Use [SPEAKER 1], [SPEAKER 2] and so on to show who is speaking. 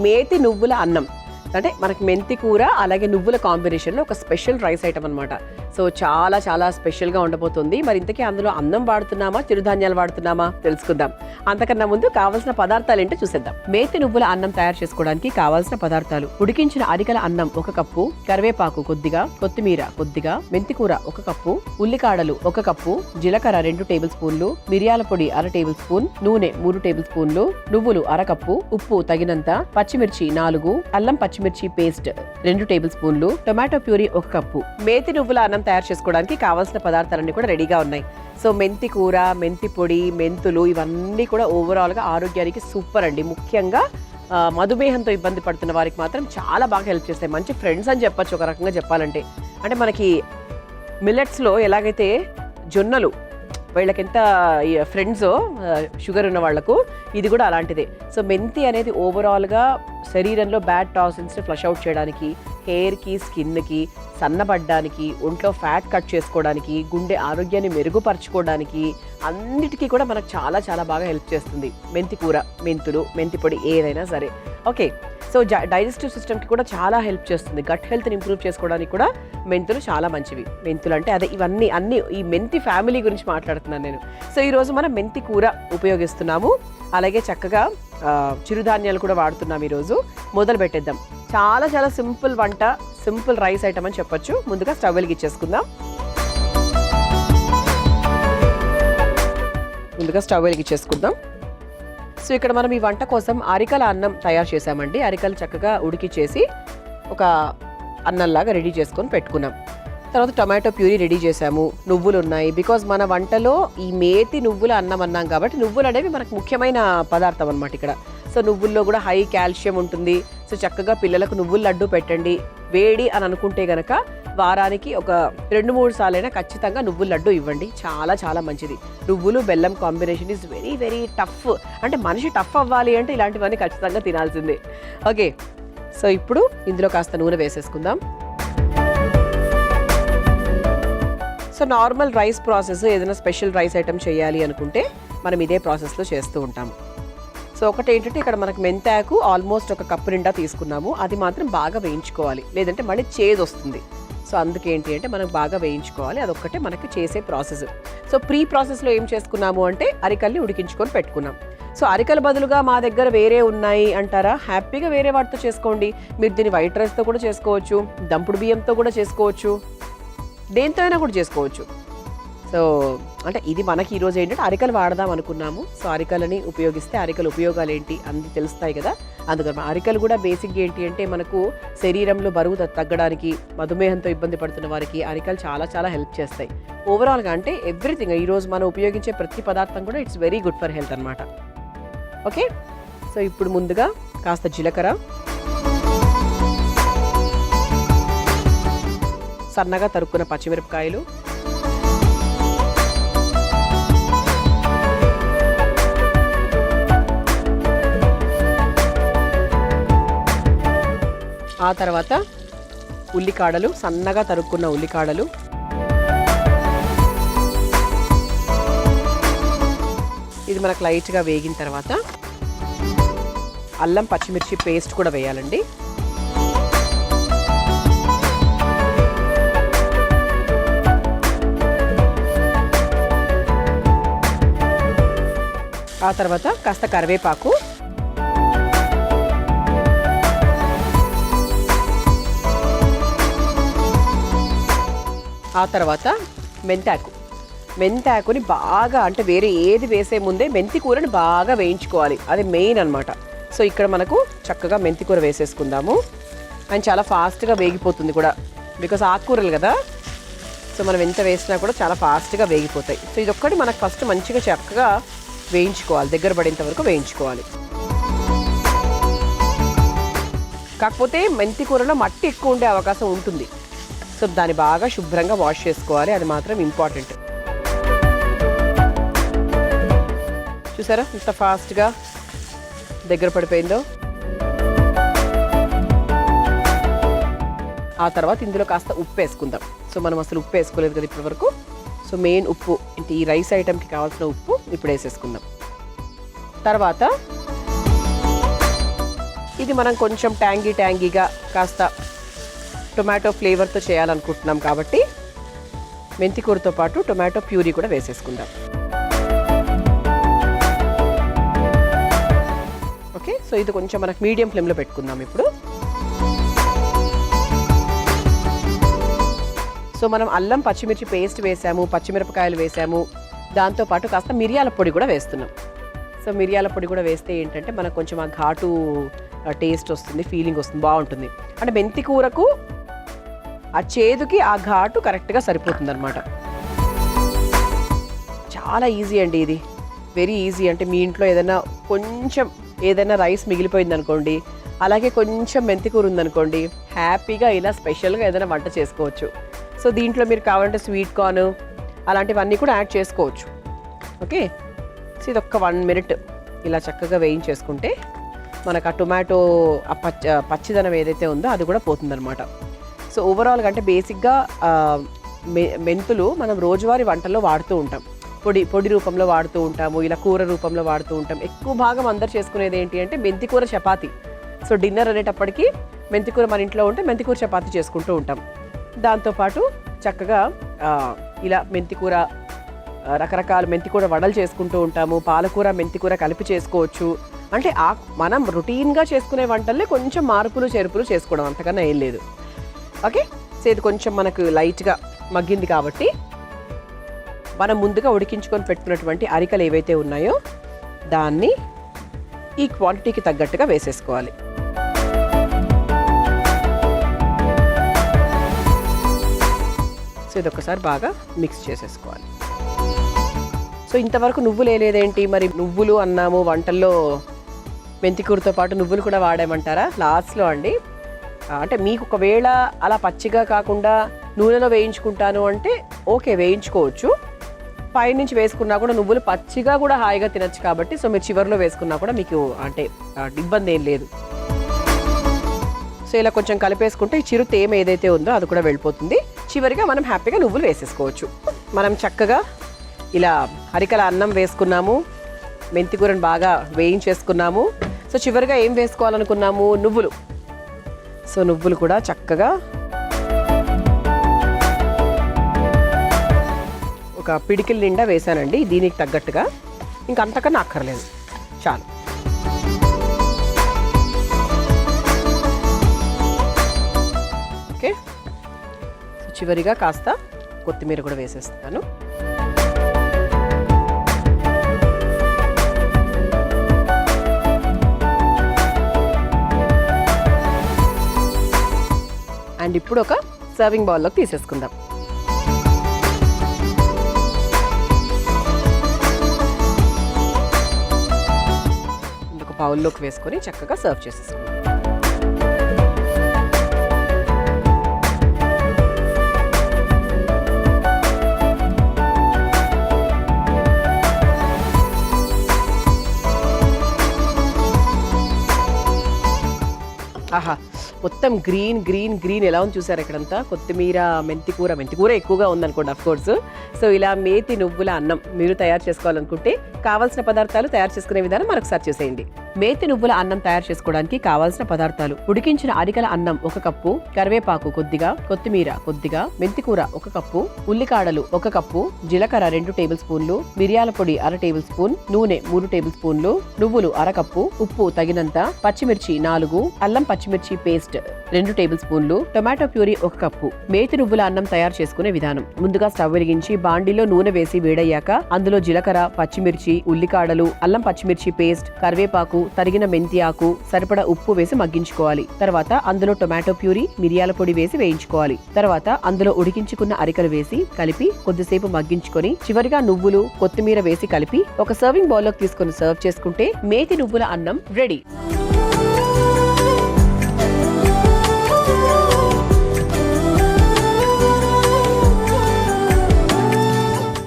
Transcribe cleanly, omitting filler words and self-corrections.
[SPEAKER 1] మేతి నువ్వుల అన్నం. అంటే మనకి మెంతి కూర అలాగే నువ్వుల కాంబినేషన్లో ఒక స్పెషల్ రైస్ ఐటమ్ అనమాట. సో చాలా చాలా స్పెషల్గా ఉండబోతుంది. మరి ఇంతకీ అందులో అన్నం వాడుతున్నామా చిరుధాన్యాలు వాడుతున్నామా తెలుసుకుందాం. అంతకన్నా ముందు కావాల్సిన పదార్థాలు ఏంటో చూసేద్దాం. మేతి నువ్వుల అన్నం తయారు చేసుకోవడానికి కావాల్సిన పదార్థాలు: ఉడికించిన అరికల అన్నం 1 కప్పు, కరివేపాకు కొద్దిగా, కొత్తిమీర కొద్దిగా, మెంతి కూర 1 కప్పు, ఉల్లికాడలు 1 కప్పు, జీలకర్ర 2 టేబుల్ స్పూన్లు, మిరియాల పొడి 1/2 టేబుల్ స్పూన్, నూనె 3 టేబుల్ స్పూన్లు, నువ్వులు 1/2 కప్పు, ఉప్పు తగినంత, పచ్చిమిర్చి 4, అల్లం పచ్చిమిర్చి పేస్ట్ 2 టేబుల్ స్పూన్లు, టొమాటో ప్యూరీ 1 కప్పు. మేతి నువ్వుల అన్నం తయారు చేసుకోవడానికి కావాల్సిన పదార్థాలన్నీ కూడా రెడీగా ఉన్నాయి. సో మెంతి కూర, మెంతి పొడి, మెంతులు ఇవన్నీ కూడా ఓవరాల్గా ఆరోగ్యానికి సూపర్ అండి. ముఖ్యంగా మధుమేహంతో ఇబ్బంది పడుతున్న వారికి మాత్రం చాలా బాగా హెల్ప్ చేస్తాయి. మంచి ఫ్రెండ్స్ అని చెప్పచ్చు ఒక రకంగా చెప్పాలంటే. అంటే మనకి మిల్లెట్స్లో ఎలాగైతే జొన్నలు వీళ్ళకి ఎంత ఫ్రెండ్స్ షుగర్ ఉన్న వాళ్లకు, ఇది కూడా అలాంటిదే. సో మెంతి అనేది ఓవరాల్గా శరీరంలో బ్యాడ్ టాక్సిన్స్ని ఫ్లష్ అవుట్ చేయడానికి, హెయిర్కి, స్కిన్కి, సన్నబడ్డానికి, ఒంట్లో ఫ్యాట్ కట్ చేసుకోవడానికి, గుండె ఆరోగ్యాన్ని మెరుగుపరచుకోవడానికి అన్నిటికీ కూడా మనకు చాలా చాలా బాగా హెల్ప్ చేస్తుంది మెంతి కూర, మెంతులు, మెంతి పొడి ఏదైనా సరే. ఓకే, సో డైజెస్టివ్ సిస్టమ్కి కూడా చాలా హెల్ప్ చేస్తుంది. గట్ హెల్త్ని ఇంప్రూవ్ చేసుకోవడానికి కూడా మెంతులు చాలా మంచివి. మెంతులు అంటే అదే ఇవన్నీ అన్ని ఈ మెంతి ఫ్యామిలీ గురించి మాట్లాడుతున్నాను నేను. సో ఈరోజు మనం మెంతి కూర ఉపయోగిస్తున్నాము. అలాగే చక్కగా చిరుధాన్యాలు కూడా వాడుతున్నాం. ఈరోజు మొదలు పెట్టేద్దాం. చాలా చాలా సింపుల్ వంట, సింపుల్ రైస్ ఐటమ్ అని చెప్పొచ్చు. ముందుగా స్టవ్ వెలిగించేసుకుందాం. సో ఇక్కడ మనం ఈ వంట కోసం అరికల అన్నం తయారు చేసామండి. అరికలు చక్కగా ఉడికిచ్చేసి ఒక అన్నంలాగా రెడీ చేసుకొని పెట్టుకున్నాం. తర్వాత టొమాటో ప్యూరీ రెడీ చేసాము. నువ్వులు ఉన్నాయి. బికాజ్ మన వంటలో ఈ మేతి నువ్వుల అన్నం అన్నాం కాబట్టి నువ్వులు అనేవి మనకు ముఖ్యమైన పదార్థం అనమాట ఇక్కడ. సో నువ్వుల్లో కూడా హై కాల్షియం ఉంటుంది. సో చక్కగా పిల్లలకు నువ్వుల లడ్డు పెట్టండి. వేడి అని అనుకుంటే గనక వారానికి ఒక 2-3 సార్లైనా ఖచ్చితంగా నువ్వుల లడ్డు ఇవ్వండి. చాలా చాలా మంచిది. నువ్వులు బెల్లం combination is very very tough. అంటే మనిషి టఫ్ అవ్వాలి అంటే ఇలాంటివన్నీ ఖచ్చితంగా తినాల్సిందే. ఓకే, సో ఇప్పుడు ఇందులో కాస్త నూనె వేసేసుకుందాం. సో నార్మల్ రైస్ ప్రాసెస్, ఏదైనా స్పెషల్ రైస్ ఐటమ్ చేయాలి అనుకుంటే మనం ఇదే ప్రాసెస్లో చేస్తూ ఉంటాము. సో ఒకటి ఏంటంటే ఇక్కడ మనకు మెంతాకు ఆల్మోస్ట్ 1 కప్పు నిండా తీసుకున్నాము. అది మాత్రం బాగా వేయించుకోవాలి, లేదంటే మళ్ళీ చేదు వస్తుంది. సో అందుకేంటి అంటే మనం బాగా వేయించుకోవాలి. అదొక్కటే మనకి చేసే ప్రాసెస్. సో ప్రీ ప్రాసెస్లో ఏం చేసుకున్నాము అంటే అరికల్ని ఉడికించుకొని పెట్టుకున్నాం. సో అరికల బదులుగా మా దగ్గర వేరే ఉన్నాయి అంటారా, హ్యాపీగా వేరే వాటితో చేసుకోండి. మీరు దీన్ని వైట్ రైస్తో కూడా చేసుకోవచ్చు, దంపుడు బియ్యంతో కూడా చేసుకోవచ్చు, దేంతో అయినా కూడా చేసుకోవచ్చు. సో అంటే ఇది మనకి ఈరోజు ఏంటంటే అరికలు వాడదాం అనుకున్నాము. సో అరికలని ఉపయోగిస్తే అరికల ఉపయోగాలు ఏంటి అన్ని తెలుస్తాయి కదా. అందుకని అరికలు కూడా బేసిక్గా ఏంటి అంటే మనకు శరీరంలో బరువు తగ్గడానికి, మధుమేహంతో ఇబ్బంది పడుతున్న వారికి అరికలు చాలా చాలా హెల్ప్ చేస్తాయి. ఓవరాల్గా అంటే ఎవ్రీథింగ్ ఈరోజు మనం ఉపయోగించే ప్రతి పదార్థం కూడా it's very good for health అనమాట. ఓకే, సో ఇప్పుడు ముందుగా కాస్త జీలకర్ర, సన్నగా తరుక్కున్న పచ్చిమిరపకాయలు, ఆ తర్వాత ఉల్లికాడలు, సన్నగా తరుక్కున్న ఉల్లికాడలు, ఇది మనకు లైట్గా వేగిన తర్వాత అల్లం పచ్చిమిర్చి పేస్ట్ కూడా వేయాలండి. ఆ తర్వాత కాస్త కరివేపాకు, ఆ తర్వాత మెంతాకుని బాగా, అంటే వేరే ఏది వేసే ముందే మెంతి కూరని బాగా వేయించుకోవాలి. అది మెయిన్ అనమాట. సో ఇక్కడ మనకు చక్కగా మెంతి కూర వేసేసుకుందాము. అండ్ చాలా ఫాస్ట్గా వేగిపోతుంది కూడా, బికాస్ ఆకుకూరలు కదా. సో మనం ఎంత వేసినా కూడా చాలా ఫాస్ట్గా వేగిపోతాయి. సో ఇదొక్కటి మనకు ఫస్ట్ మంచిగా చక్కగా వేయించుకోవాలి, దగ్గర పడేంత వరకు వేయించుకోవాలి. కాకపోతే మెంతి కూరలో మట్టి ఎక్కువ ఉండే అవకాశం ఉంటుంది. సో దాన్ని బాగా శుభ్రంగా వాష్ చేసుకోవాలి, అది మాత్రం ఇంపార్టెంట్. చూసారా ఇంత ఫాస్ట్గా దగ్గర పడిపోయిందో. ఆ తర్వాత ఇందులో కాస్త ఉప్పు వేసుకుందాం. సో మనం అసలు ఉప్పు వేసుకోలేదు కదా ఇప్పటి వరకు. సో మెయిన్ ఉప్పు, అంటే ఈ రైస్ ఐటమ్కి కావాల్సిన ఉప్పు ఇప్పుడు వేసేసుకుందాం. తర్వాత ఇది మనం కొంచెం ట్యాంగీగా కాస్త టొమాటో ఫ్లేవర్తో చేయాలనుకుంటున్నాం కాబట్టి మెంతికూరతో పాటు టొమాటో ప్యూరీ కూడా వేసేసుకుందాం. ఓకే, సో ఇది కొంచెం మనకు మీడియం ఫ్లేమ్లో పెట్టుకుందాం ఇప్పుడు. సో మనం అల్లం పచ్చిమిర్చి పేస్ట్ వేసాము, పచ్చిమిరపకాయలు వేసాము, దాంతోపాటు కాస్త మిరియాల పొడి కూడా వేస్తున్నాం. సో మిరియాల పొడి కూడా వేస్తే ఏంటంటే మనకు కొంచెం ఆ ఘాటు టేస్ట్ వస్తుంది, ఫీలింగ్ వస్తుంది, బాగుంటుంది. అంటే మెంతి కూరకు ఆ చేదుకి ఆ ఘాటు కరెక్ట్గా సరిపోతుంది అనమాట. చాలా ఈజీ అండి ఇది, వెరీ ఈజీ. అంటే మీ ఇంట్లో ఏదైనా రైస్ మిగిలిపోయింది అనుకోండి, అలాగే కొంచెం మెంతికూర ఉందనుకోండి, హ్యాపీగా ఇలా స్పెషల్గా ఏదైనా వంట చేసుకోవచ్చు. సో దీంట్లో మీరు కావాలంటే స్వీట్ కార్న్ అలాంటివన్నీ కూడా యాడ్ చేసుకోవచ్చు. ఓకే, సో ఇది ఒక్క 1 మినిట్ ఇలా చక్కగా వేయించేసుకుంటే మనకు ఆ టొమాటో ఆ పచ్చిదనం ఏదైతే ఉందో అది కూడా పోతుందన్నమాట. సో ఓవరాల్గా అంటే బేసిక్గా మెంతులు మనం రోజువారీ వంటల్లో వాడుతూ ఉంటాం. పొడి రూపంలో వాడుతూ ఉంటాము, ఇలా కూర రూపంలో వాడుతూ ఉంటాం. ఎక్కువ భాగం అందరు చేసుకునేది ఏంటి అంటే మెంతికూర చపాతి. సో డిన్నర్ అనేటప్పటికీ మెంతికూర మన ఇంట్లో ఉంటే మెంతికూర చపాతి చేసుకుంటూ ఉంటాం. దాంతోపాటు చక్కగా ఇలా మెంతికూర రకరకాల మెంతికూర వడలు చేసుకుంటూ ఉంటాము, పాలకూర మెంతికూర కలిపి చేసుకోవచ్చు. అంటే మనం రొటీన్గా చేసుకునే వంటల్లే కొంచెం మార్పులు చేర్పులు చేసుకోవడం, అంతకన్నా ఏం లేదు. ఓకే, సో ఇది కొంచెం మనకు లైట్గా మగ్గింది కాబట్టి మనం ముందుగా ఉడికించుకొని పెట్టుకున్నటువంటి అరికలు ఏవైతే ఉన్నాయో దాన్ని ఈ క్వాంటిటీకి తగ్గట్టుగా వేసేసుకోవాలి. సో ఇది ఒకసారి బాగా మిక్స్ చేసేసుకోవాలి. సో ఇంతవరకు నువ్వులు వేయలేదేంటి మరి? నువ్వులు అన్నాము, వంటల్లో మెంతికూరతో పాటు నువ్వులు కూడా వాడామంటారా లాస్ట్లో అండి? అంటే మీకు ఒకవేళ అలా పచ్చిగా కాకుండా నూనెలో వేయించుకుంటాను అంటే ఓకే, వేయించుకోవచ్చు. పైనుంచి వేసుకున్నా కూడా నువ్వులు పచ్చిగా కూడా హాయిగా తినచ్చు కాబట్టి సో మీరు చివరిలో వేసుకున్నా కూడా మీకు అంటే ఇబ్బంది ఏం లేదు. సో ఇలా కొంచెం కలిపేసుకుంటే ఈ చిరు తేమ ఏదైతే ఉందో అది కూడా వెళ్ళిపోతుంది. చివరిగా మనం హ్యాపీగా నువ్వులు వేసేసుకోవచ్చు. మనం చక్కగా ఇలా అరికల అన్నం వేసుకున్నాము, మెంతికూరను బాగా వేయించేసుకున్నాము. సో చివరిగా ఏం వేసుకోవాలనుకున్నాము? నువ్వులు. సో నువ్వులు కూడా చక్కగా ఒక పిడికిల నిండా వేసానండి, దీనికి తగ్గట్టుగా. ఇంకంతకన్నా అక్కర్లేదు, చాలు. ఓకే, సో చివరిగా కాస్త కొత్తిమీర కూడా వేసేస్తాను. అండ్ ఇప్పుడు ఒక సర్వింగ్ బౌల్లోకి తీసేసుకుందాం. ఒక బౌల్లోకి వేసుకొని చక్కగా సర్వ్ చేసేసుకుందాం. ఆహా, మొత్తం గ్రీన్ గ్రీన్ గ్రీన్ ఎలా ఉంది చూసారు ఇక్కడంతా. కొత్తిమీర, మెంతికూర ఎక్కువగా ఉందనుకోండి అఫ్ కోర్స్. సో ఇలా మేతి నువ్వుల అన్నం మీరు తయారు చేసుకోవాలనుకుంటే కావాల్సిన పదార్థాలు తయారు చేసుకునే విధానం మరొకసారి చూసేయండి. మేతి నువ్వుల అన్నం తయారు చేసుకోవడానికి కావాల్సిన పదార్థాలు: ఉడికించిన అరికల అన్నం 1 కప్పు, కరివేపాకు కొద్దిగా, కొత్తిమీర కొద్దిగా, మెంతికూర 1 కప్పు, ఉల్లికాడలు 1 కప్పు, జీలకర్ర 2 టేబుల్ స్పూన్లు, మిరియాల పొడి 1/2 టేబుల్ స్పూన్, నూనె 3 టేబుల్ స్పూన్లు, నువ్వులు 1/2 కప్పు, ఉప్పు తగినంత, పచ్చిమిర్చి 4, అల్లం పచ్చిమిర్చి పేస్ట్ 2 టేబుల్ స్పూన్లు, టొమాటో ప్యూరీ 1 కప్పు. మేతి నువ్వుల అన్నం తయారు చేసుకునే విధానం: ముందుగా స్టవ్ వెలిగించి బాండిలో నూనె వేసి వేడయ్యాక అందులో జీలకర్ర, పచ్చిమిర్చి, ఉల్లికాడలు, అల్లం పచ్చిమిర్చి పేస్ట్, కరివేపాకు, తరిగిన మెంతి ఆకు, సరిపడా ఉప్పు వేసి మగ్గించుకోవాలి. తర్వాత అందులో టొమాటో ప్యూరీ, మిరియాల పొడి వేసి వేయించుకోవాలి. తర్వాత అందులో ఉడికించుకున్న అరికలు వేసి కలిపి కొద్దిసేపు మగ్గించుకొని చివరిగా నువ్వులు, కొత్తిమీర వేసి కలిపి ఒక సర్వింగ్ బౌల్లోకి తీసుకొని సర్వ్ చేసుకుంటే మేతి నువ్వుల అన్నం రెడీ.